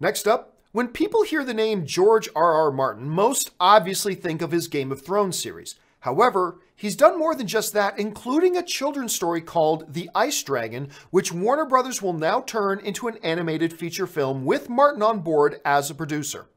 Next up, when people hear the name George R.R. Martin, most obviously think of his Game of Thrones series. However, he's done more than just that, including a children's story called The Ice Dragon, which Warner Brothers will now turn into an animated feature film with Martin on board as a producer.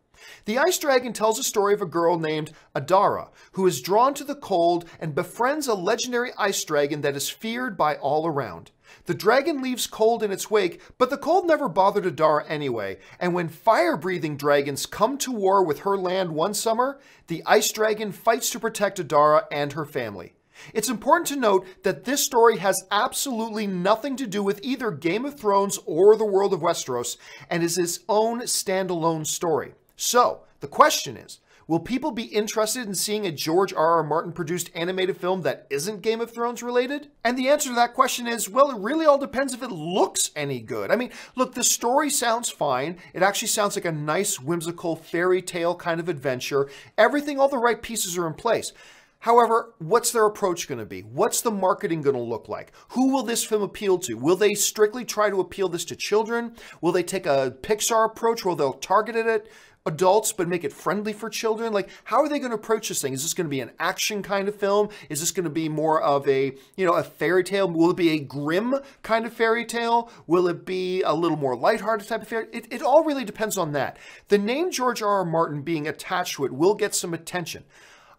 The Ice Dragon tells a story of a girl named Adara, who is drawn to the cold and befriends a legendary ice dragon that is feared by all around. The dragon leaves cold in its wake, but the cold never bothered Adara anyway, and when fire-breathing dragons come to war with her land one summer, the ice dragon fights to protect Adara and her family. It's important to note that this story has absolutely nothing to do with either Game of Thrones or the world of Westeros, and is its own standalone story. So, the question is, will people be interested in seeing a George R.R. Martin produced animated film that isn't Game of Thrones related? And the answer to that question is, well, it really all depends if it looks any good. I mean, look, the story sounds fine. It actually sounds like a nice, whimsical, fairy tale kind of adventure. Everything, all the right pieces are in place. However, what's their approach going to be? What's the marketing going to look like? Who will this film appeal to? Will they strictly try to appeal this to children? Will they take a Pixar approach where they'll target it at adults but make it friendly for children? Like, how are they going to approach this thing? Is this going to be an action kind of film? Is this going to be more of a, a fairy tale? Will it be a grim kind of fairy tale? Will it be a little more lighthearted type of fairy? It all really depends on that. The name George R.R. Martin being attached to it will get some attention.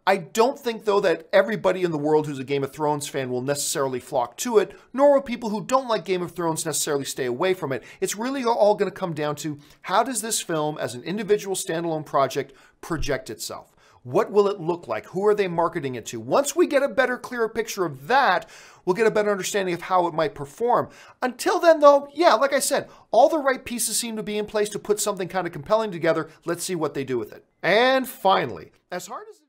I don't think, though, that everybody in the world who's a Game of Thrones fan will necessarily flock to it, nor will people who don't like Game of Thrones necessarily stay away from it. It's really all going to come down to, how does this film, as an individual standalone project, project itself? What will it look like? Who are they marketing it to? Once we get a better, clearer picture of that, we'll get a better understanding of how it might perform. Until then, though, yeah, like I said, all the right pieces seem to be in place to put something kind of compelling together. Let's see what they do with it. And finally, as hard as